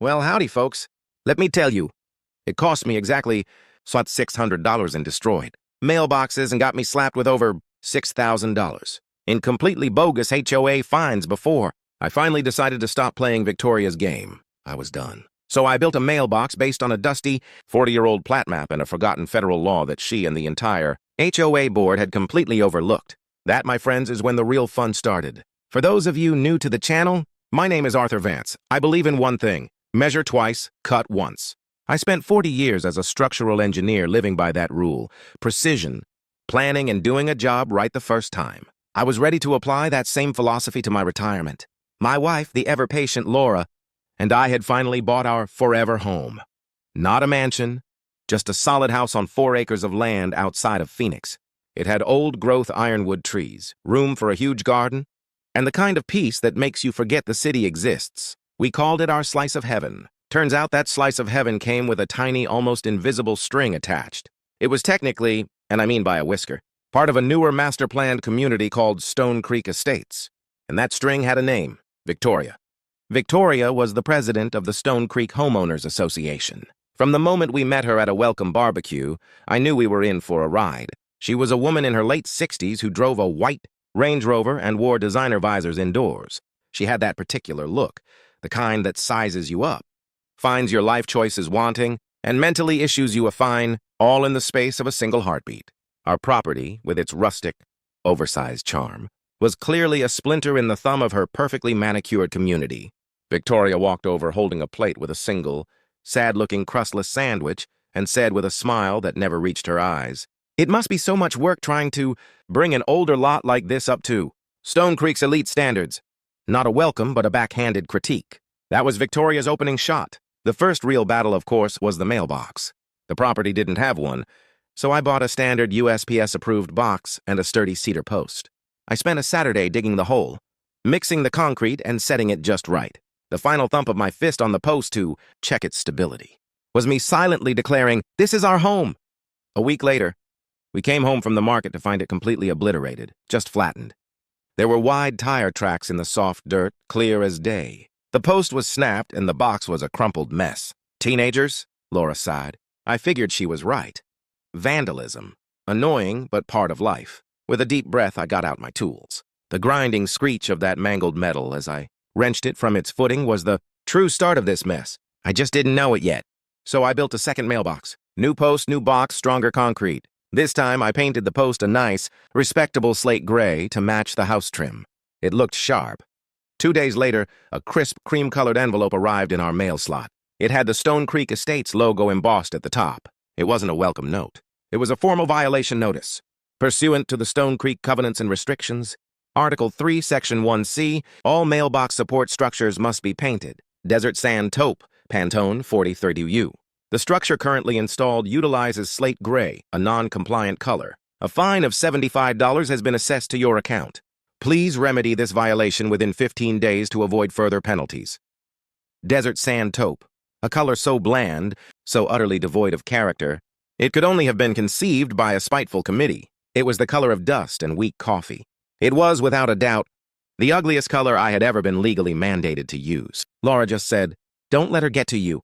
Well, howdy, folks. Let me tell you, it cost me exactly $600 in destroyed mailboxes and got me slapped with over $6,000 in completely bogus HOA fines before I finally decided to stop playing Victoria's game. I was done. So I built a mailbox based on a dusty 40-year-old plat map and a forgotten federal law that she and the entire HOA board had completely overlooked. That, my friends, is when the real fun started. For those of you new to the channel, my name is Arthur Vance. I believe in one thing: measure twice, cut once. I spent 40 years as a structural engineer living by that rule: precision, planning, and doing a job right the first time. I was ready to apply that same philosophy to my retirement. My wife, the ever-patient Laura, and I had finally bought our forever home. Not a mansion, just a solid house on 4 acres of land outside of Phoenix. It had old-growth ironwood trees, room for a huge garden, and the kind of peace that makes you forget the city exists. We called it our slice of heaven. Turns out that slice of heaven came with a tiny, almost invisible string attached. It was technically, and I mean by a whisker, part of a newer master-planned community called Stone Creek Estates. And that string had a name: Victoria. Victoria was the president of the Stone Creek Homeowners Association. From the moment we met her at a welcome barbecue, I knew we were in for a ride. She was a woman in her late 60s who drove a white Range Rover and wore designer visors indoors. She had that particular look, the kind that sizes you up, finds your life choices wanting, and mentally issues you a fine, all in the space of a single heartbeat. Our property, with its rustic, oversized charm, was clearly a splinter in the thumb of her perfectly manicured community. Victoria walked over holding a plate with a single, sad-looking crustless sandwich and said with a smile that never reached her eyes, "It must be so much work trying to bring an older lot like this up to Stone Creek's elite standards." Not a welcome, but a backhanded critique. That was Victoria's opening shot. The first real battle, of course, was the mailbox. The property didn't have one, so I bought a standard USPS-approved box and a sturdy cedar post. I spent a Saturday digging the hole, mixing the concrete and setting it just right. The final thump of my fist on the post to check its stability was me silently declaring, "This is our home." A week later, we came home from the market to find it completely obliterated, just flattened. There were wide tire tracks in the soft dirt, clear as day. The post was snapped and the box was a crumpled mess. Teenagers? Laura sighed. I figured she was right. Vandalism. Annoying, but part of life. With a deep breath, I got out my tools. The grinding screech of that mangled metal as I wrenched it from its footing was the true start of this mess. I just didn't know it yet. So I built a second mailbox. New post, new box, stronger concrete. This time, I painted the post a nice, respectable slate gray to match the house trim. It looked sharp. 2 days later, a crisp, cream-colored envelope arrived in our mail slot. It had the Stone Creek Estates logo embossed at the top. It wasn't a welcome note. It was a formal violation notice. Pursuant to the Stone Creek Covenants and Restrictions, Article 3, Section 1C, all mailbox support structures must be painted. Desert Sand Taupe, Pantone 4030U. The structure currently installed utilizes slate gray, a non-compliant color. A fine of $75 has been assessed to your account. Please remedy this violation within 15 days to avoid further penalties. Desert Sand Taupe, a color so bland, so utterly devoid of character, it could only have been conceived by a spiteful committee. It was the color of dust and weak coffee. It was, without a doubt, the ugliest color I had ever been legally mandated to use. Laura just said, "Don't let her get to you."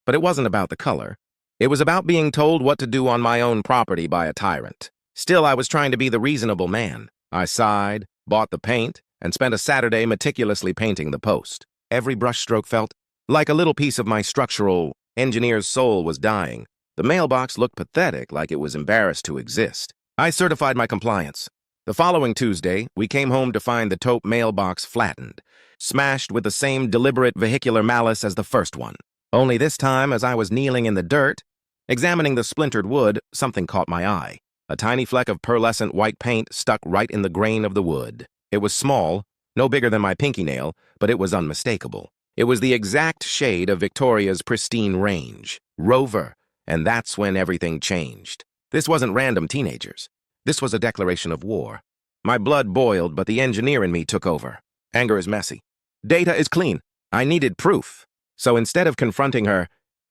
But it wasn't about the color. It was about being told what to do on my own property by a tyrant. Still, I was trying to be the reasonable man. I sighed, bought the paint, and spent a Saturday meticulously painting the post. Every brushstroke felt like a little piece of my structural engineer's soul was dying. The mailbox looked pathetic, like it was embarrassed to exist. I certified my compliance. The following Tuesday, we came home to find the taupe mailbox flattened, smashed with the same deliberate vehicular malice as the first one. Only this time, as I was kneeling in the dirt, examining the splintered wood, something caught my eye. A tiny fleck of pearlescent white paint stuck right in the grain of the wood. It was small, no bigger than my pinky nail, but it was unmistakable. It was the exact shade of Victoria's pristine range, Rover, and that's when everything changed. This wasn't random teenagers. This was a declaration of war. My blood boiled, but the engineer in me took over. Anger is messy. Data is clean. I needed proof. So instead of confronting her,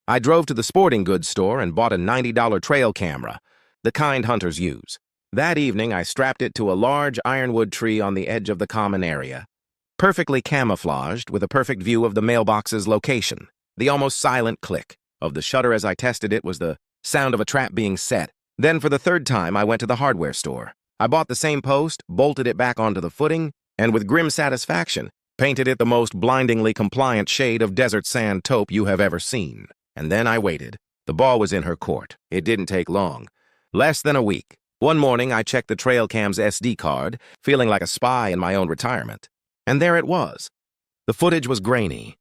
I drove to the sporting goods store and bought a $90 trail camera, the kind hunters use. That evening, I strapped it to a large ironwood tree on the edge of the common area, perfectly camouflaged with a perfect view of the mailbox's location. The almost silent click of the shutter as I tested it was the sound of a trap being set. Then for the third time, I went to the hardware store. I bought the same post, bolted it back onto the footing, and with grim satisfaction, painted it the most blindingly compliant shade of desert sand taupe you have ever seen. And then I waited. The ball was in her court. It didn't take long. Less than a week. One morning, I checked the trail cam's SD card, feeling like a spy in my own retirement. And there it was. The footage was grainy.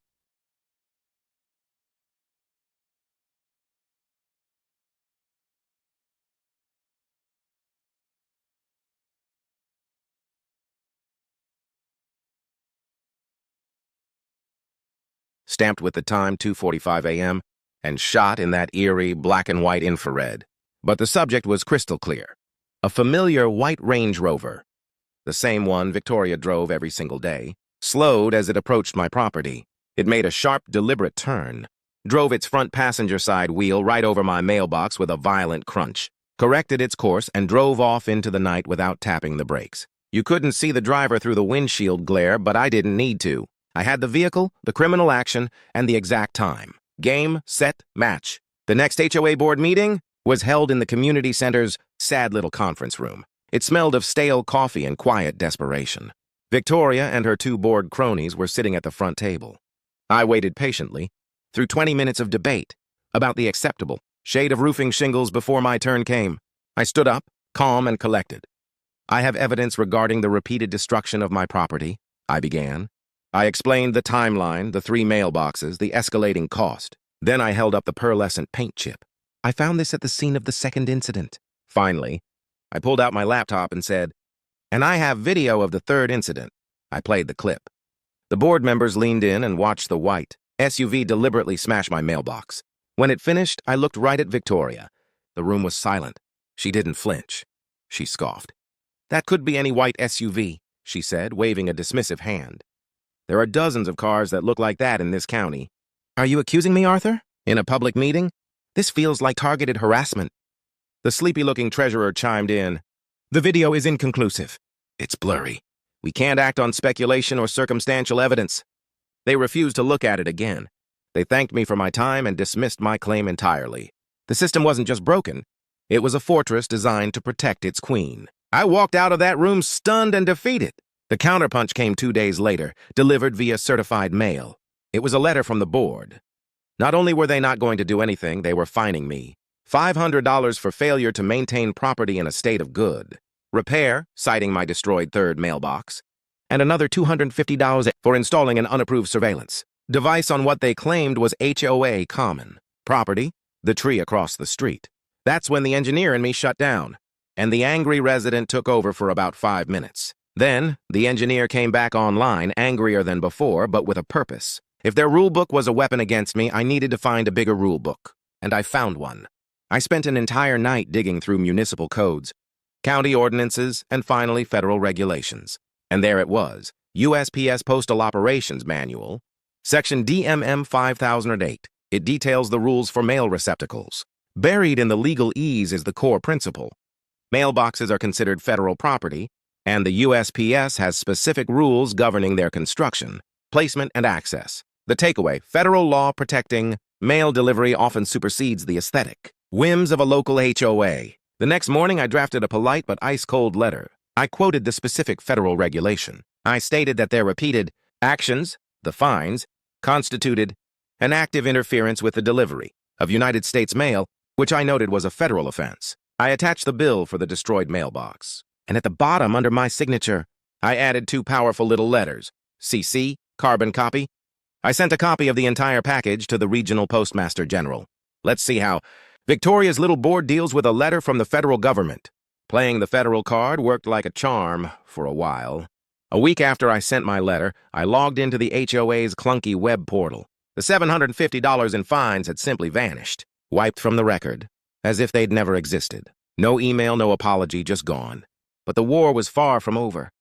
Stamped with the time 2:45 a.m., and shot in that eerie black and white infrared. But the subject was crystal clear. A familiar white Range Rover, the same one Victoria drove every single day, slowed as it approached my property. It made a sharp, deliberate turn, drove its front passenger side wheel right over my mailbox with a violent crunch, corrected its course, and drove off into the night without tapping the brakes. You couldn't see the driver through the windshield glare, but I didn't need to. I had the vehicle, the criminal action, and the exact time. Game, set, match. The next HOA board meeting was held in the community center's sad little conference room. It smelled of stale coffee and quiet desperation. Victoria and her two board cronies were sitting at the front table. I waited patiently through 20 minutes of debate about the acceptable shade of roofing shingles before my turn came. I stood up, calm and collected. I have evidence regarding the repeated destruction of my property, I began. I explained the timeline, the 3 mailboxes, the escalating cost. Then I held up the pearlescent paint chip. I found this at the scene of the second incident. Finally, I pulled out my laptop and said, "And I have video of the third incident." I played the clip. The board members leaned in and watched the white SUV deliberately smash my mailbox. When it finished, I looked right at Victoria. The room was silent. She didn't flinch. She scoffed. "That could be any white SUV," she said, waving a dismissive hand. "There are dozens of cars that look like that in this county." "Are you accusing me, Arthur? In a public meeting? This feels like targeted harassment." The sleepy-looking treasurer chimed in. "The video is inconclusive. It's blurry. We can't act on speculation or circumstantial evidence." They refused to look at it again. They thanked me for my time and dismissed my claim entirely. The system wasn't just broken. It was a fortress designed to protect its queen. I walked out of that room stunned and defeated. The counterpunch came 2 days later, delivered via certified mail. It was a letter from the board. Not only were they not going to do anything, they were fining me $500 for failure to maintain property in a state of good, repair, citing my destroyed third mailbox, and another $250 for installing an unapproved surveillance device on what they claimed was HOA Common property, the tree across the street. That's when the engineer in me shut down, and the angry resident took over for about 5 minutes. Then, the engineer came back online, angrier than before, but with a purpose. If their rulebook was a weapon against me, I needed to find a bigger rulebook, and I found one. I spent an entire night digging through municipal codes, county ordinances, and finally federal regulations. And there it was, USPS Postal Operations Manual, Section DMM 5008. It details the rules for mail receptacles. Buried in the legalese is the core principle. Mailboxes are considered federal property, and the USPS has specific rules governing their construction, placement, and access. The takeaway, federal law protecting mail delivery often supersedes the aesthetic whims of a local HOA. The next morning, I drafted a polite but ice-cold letter. I quoted the specific federal regulation. I stated that their repeated actions, the fines, constituted an active interference with the delivery of United States mail, which I noted was a federal offense. I attached the bill for the destroyed mailbox. And at the bottom, under my signature, I added 2 powerful little letters, CC, carbon copy. I sent a copy of the entire package to the regional postmaster general. Let's see how Victoria's little board deals with a letter from the federal government. Playing the federal card worked like a charm for a while. A week after I sent my letter, I logged into the HOA's clunky web portal. The $750 in fines had simply vanished, wiped from the record, as if they'd never existed. No email, no apology, just gone. But the war was far from over.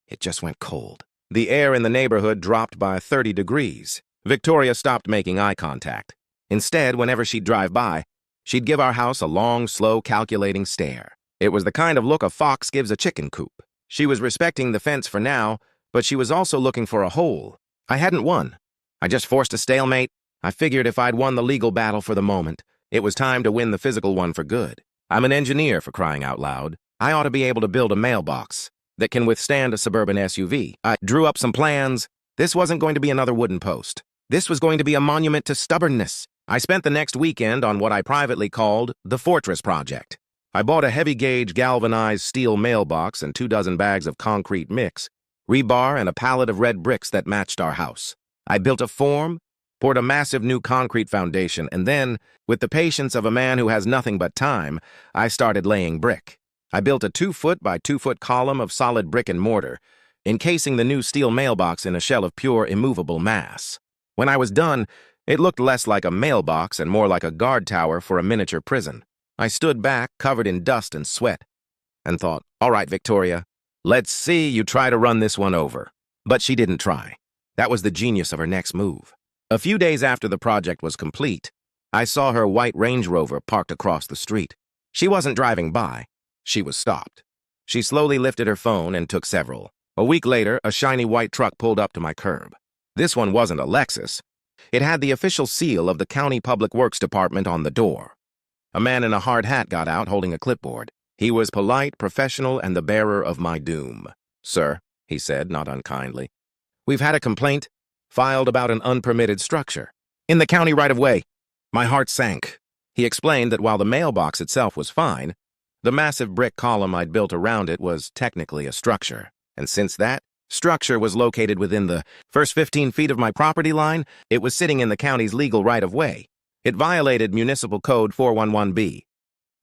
It just went cold. The air in the neighborhood dropped by 30 degrees. Victoria stopped making eye contact. Instead, whenever she'd drive by, she'd give our house a long, slow, calculating stare. It was the kind of look a fox gives a chicken coop. She was respecting the fence for now, but she was also looking for a hole. I hadn't won. I just forced a stalemate, I figured if I'd won the legal battle for the moment, it was time to win the physical one for good. I'm an engineer, for crying out loud. I ought to be able to build a mailbox that can withstand a suburban SUV. I drew up some plans. This wasn't going to be another wooden post. This was going to be a monument to stubbornness. I spent the next weekend on what I privately called the Fortress Project. I bought a heavy-gauge galvanized steel mailbox and 24 bags of concrete mix, rebar, and a pallet of red bricks that matched our house. I built a form, poured a massive new concrete foundation, and then, with the patience of a man who has nothing but time, I started laying brick. I built a 2-foot by 2-foot column of solid brick and mortar, encasing the new steel mailbox in a shell of pure, immovable mass. When I was done, it looked less like a mailbox and more like a guard tower for a miniature prison. I stood back, covered in dust and sweat, and thought, all right, Victoria, let's see you try to run this one over. But she didn't try. That was the genius of her next move. A few days after the project was complete, I saw her white Range Rover parked across the street. She wasn't driving by. She was stopped. She slowly lifted her phone and took several. A week later, a shiny white truck pulled up to my curb. This one wasn't a Lexus. It had the official seal of the County Public Works Department on the door. A man in a hard hat got out holding a clipboard. He was polite, professional, and the bearer of my doom. Sir, he said, not unkindly, we've had a complaint filed about an unpermitted structure in the county right-of-way. My heart sank. He explained that while the mailbox itself was fine, the massive brick column I'd built around it was technically a structure. And since that structure was located within the first 15 feet of my property line, it was sitting in the county's legal right-of-way. It violated Municipal Code 411B.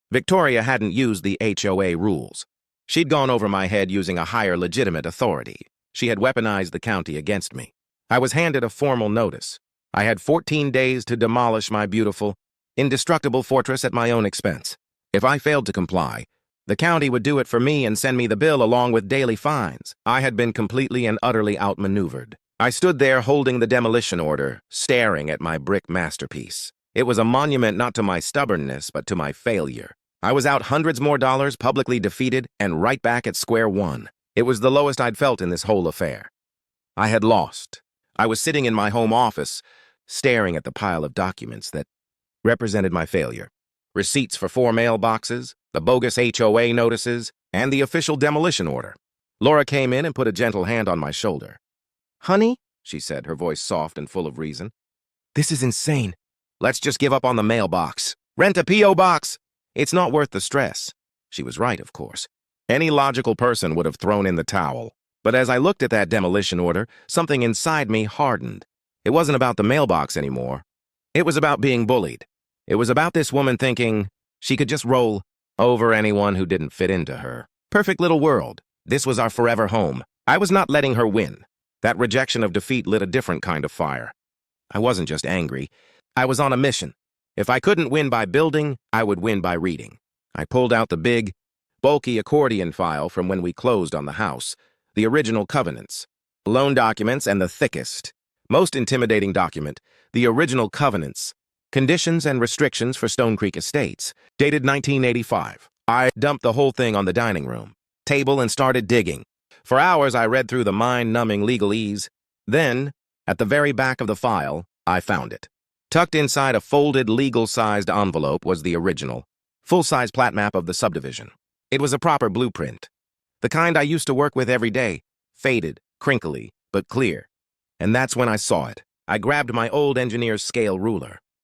Victoria hadn't used the HOA rules. She'd gone over my head using a higher legitimate authority. She had weaponized the county against me. I was handed a formal notice. I had 14 days to demolish my beautiful, indestructible fortress at my own expense. If I failed to comply, the county would do it for me and send me the bill along with daily fines. I had been completely and utterly outmaneuvered. I stood there holding the demolition order, staring at my brick masterpiece. It was a monument not to my stubbornness, but to my failure. I was out hundreds more dollars, publicly defeated, and right back at square one. It was the lowest I'd felt in this whole affair. I had lost. I was sitting in my home office, staring at the pile of documents that represented my failure. Receipts for 4 mailboxes, the bogus HOA notices, and the official demolition order. Laura came in and put a gentle hand on my shoulder. Honey, she said, her voice soft and full of reason, this is insane. Let's just give up on the mailbox. Rent a P.O. box. It's not worth the stress. She was right, of course. Any logical person would have thrown in the towel. But as I looked at that demolition order, something inside me hardened. It wasn't about the mailbox anymore. It was about being bullied. It was about this woman thinking she could just roll over anyone who didn't fit into her. Perfect little world. This was our forever home. I was not letting her win. That rejection of defeat lit a different kind of fire. I wasn't just angry. I was on a mission. If I couldn't win by building, I would win by reading. I pulled out the big, bulky accordion file from when we closed on the house, the original covenants, loan documents, and the thickest, most intimidating document, the original covenants, conditions and restrictions for Stone Creek Estates, dated 1985. I dumped the whole thing on the dining room table and started digging. For hours, I read through the mind-numbing legalese. Then, at the very back of the file, I found it. Tucked inside a folded, legal-sized envelope was the original, full-size plat map of the subdivision. It was a proper blueprint, the kind I used to work with every day, faded, crinkly, but clear. And that's when I saw it. I grabbed my old engineer's scale ruler.